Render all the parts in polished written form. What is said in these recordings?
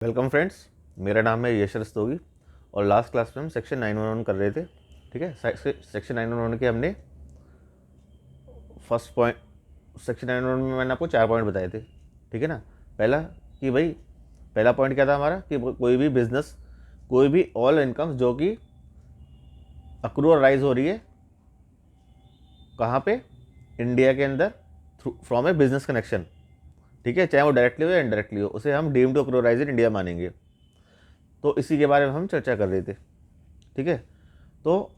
Welcome friends, मेरा नाम है यश रस्तोगी और लास्ट क्लास में हम सेक्शन 911 कर रहे थे। ठीक है, सेक्शन 911 के हमने फर्स्ट पॉइंट, सेक्शन 911 में मैंने आपको 4 पॉइंट बताए थे। ठीक है ना। पहला कि भाई, पहला पॉइंट क्या था हमारा कि कोई भी बिजनेस, कोई भी ऑल इनकम्स जो कि अक्रू और राइज हो रही है कहाँ पे, इंडिया के अंदर, फ्रॉम ए बिजनेस कनेक्शन। ठीक है, चाहे वो डायरेक्टली हो या इनडायरेक्टली हो, उसे हम deemed to accrue arise in India मानेंगे। तो इसी के बारे में हम चर्चा कर रहे थे। ठीक है, तो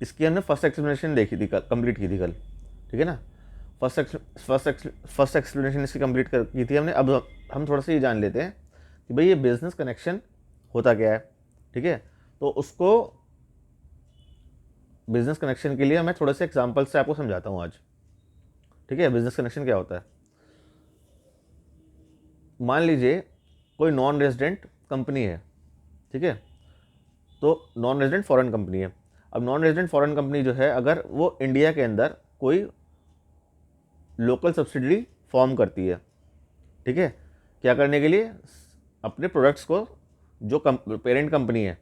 इसकी हमने फर्स्ट एक्सप्लेनेशन देखी थी कल, कंप्लीट की थी कल। ठीक है ना। फर्स्ट एक्सप्लेनेशन इसकी कंप्लीट की थी हमने। अब हम थोड़ा सा ये जान लेते हैं कि भाई ये बिजनेस कनेक्शन होता क्या है। ठीक है, तो उसको बिजनेस कनेक्शन के लिए मैं थोड़े से एग्जाम्पल से आपको समझाता हूँ आज। ठीक है, बिजनेस कनेक्शन क्या होता है। मान लीजिए कोई नॉन रेजिडेंट कंपनी है। ठीक है, तो नॉन रेजिडेंट फॉरेन कंपनी है। अब नॉन रेजिडेंट फॉरेन कंपनी जो है, अगर वो इंडिया के अंदर कोई लोकल सब्सिडरी फॉर्म करती है, ठीक है, क्या करने के लिए, अपने प्रोडक्ट्स को, जो पेरेंट कंपनी है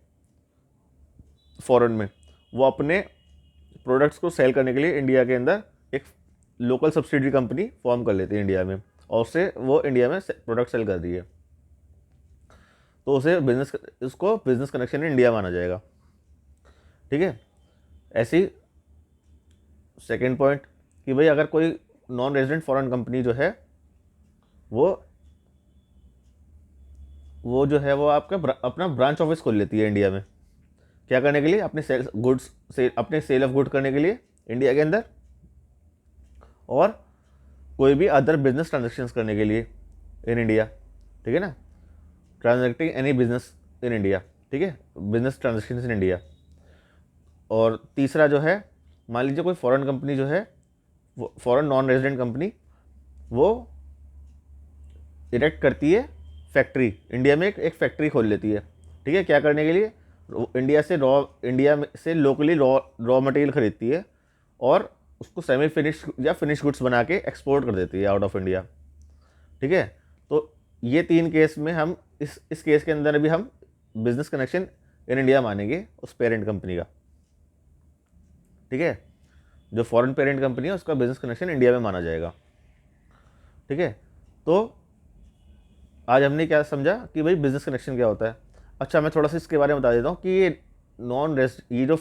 फॉरेन में, वो अपने प्रोडक्ट्स को सेल करने के लिए इंडिया के अंदर एक लोकल सब्सिडरी कंपनी फॉर्म कर लेती है इंडिया में, और उससे वो इंडिया में प्रोडक्ट सेल कर रही है, तो उसे उसको बिजनेस कनेक्शन इन इंडिया माना जाएगा। ठीक है, ऐसी सेकेंड पॉइंट कि भाई अगर कोई नॉन रेजिडेंट फॉरेन कंपनी जो है, वो जो है वो आपका अपना ब्रांच ऑफिस खोल लेती है इंडिया में। क्या करने के लिए, अपने सेल ऑफ गुड करने के लिए इंडिया के अंदर, और कोई भी अदर बिजनेस ट्रांजेक्शन्स करने के लिए इन इंडिया। ठीक है ना, transacting any business in India. ठीक है, बिजनेस ट्रांजेक्शन्स इन इंडिया। और तीसरा जो है, मान लीजिए कोई फॉरेन कंपनी जो है, फॉरेन नॉन रेजिडेंट कंपनी, वो इरेक्ट करती है फैक्ट्री इंडिया में, एक फैक्ट्री खोल लेती है। ठीक है, क्या करने के लिए, इंडिया से लोकली रॉ मटेरियल खरीदती है और उसको सेमी फिनिश या फिनिश गुड्स बना के एक्सपोर्ट कर देती है आउट ऑफ इंडिया। ठीक है, तो ये 3 केस में हम इस केस के अंदर भी हम बिजनेस कनेक्शन इन इंडिया मानेंगे उस पेरेंट कंपनी का। ठीक है, जो फॉरेन पेरेंट कंपनी है उसका बिजनेस कनेक्शन इंडिया में माना जाएगा। ठीक है, तो आज हमने क्या समझा कि भाई बिजनेस कनेक्शन क्या होता है। अच्छा, मैं थोड़ा सा इसके बारे में बता देता हूँ कि ये जो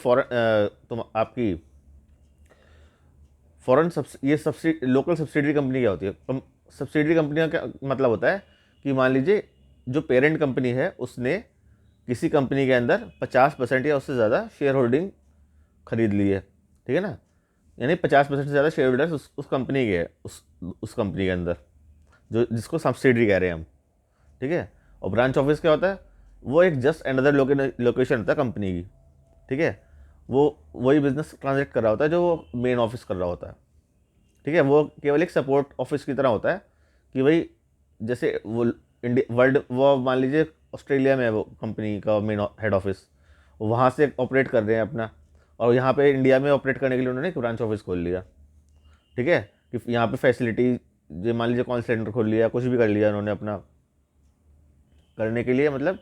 तुम आपकी फॉरेन ये लोकल सब्सिडरी कंपनी क्या होती है। सब्सिडरी कंपनी का क्या मतलब होता है कि मान लीजिए जो पेरेंट कंपनी है उसने किसी कंपनी के अंदर 50% या उससे ज़्यादा शेयर होल्डिंग खरीद ली है। ठीक है ना, यानी 50% से ज़्यादा शेयर होल्डर्स उस कंपनी के है, उस कंपनी के अंदर, जो जिसको सब्सिडरी कह रहे हैं हम। ठीक है, और ब्रांच ऑफिस क्या होता है, वो एक जस्ट अनदर लोकेशन होता है कंपनी की। ठीक है, वो वही बिजनेस ट्रांजेक्ट कर रहा होता है जो वो मेन ऑफिस कर रहा होता है। ठीक है, वो केवल एक सपोर्ट ऑफिस की तरह होता है कि भाई, जैसे वो वो मान लीजिए ऑस्ट्रेलिया में है वो कंपनी का मेन हेड ऑफिस, वहाँ से ऑपरेट कर रहे हैं अपना, और यहाँ पे इंडिया में ऑपरेट करने के लिए उन्होंने एक ब्रांच ऑफिस खोल लिया। ठीक है, कि यहाँ पे फैसिलिटी, जो मान लीजिए कॉल सेंटर खोल लिया, कुछ भी कर लिया उन्होंने अपना करने के लिए, मतलब,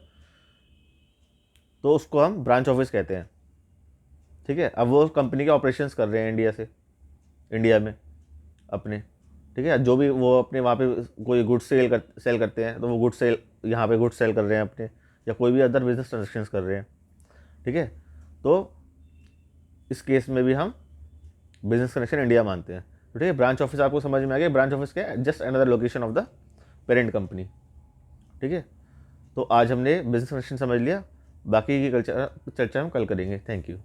तो उसको हम ब्रांच ऑफिस कहते हैं। ठीक है, अब वो कंपनी के ऑपरेशंस कर रहे हैं इंडिया में अपने। ठीक है, जो भी वो अपने वहाँ पे कोई गुड्स सेल करते हैं, तो वो गुड्स सेल, यहाँ पे गुड्स सेल कर रहे हैं अपने, या कोई भी अदर बिजनेस ट्रांजेक्शन्स कर रहे हैं। ठीक है, तो इस केस में भी हम बिजनेस कनेक्शन इंडिया मानते हैं। तो ठीक है, ब्रांच ऑफिस आपको समझ में आ गया। ब्रांच ऑफिस क्या है, just another location of the parent company. ठीक है, तो आज हमने बिजनेस कनेक्शन समझ लिया, बाकी की चर्चा हम कल करेंगे। Thank you.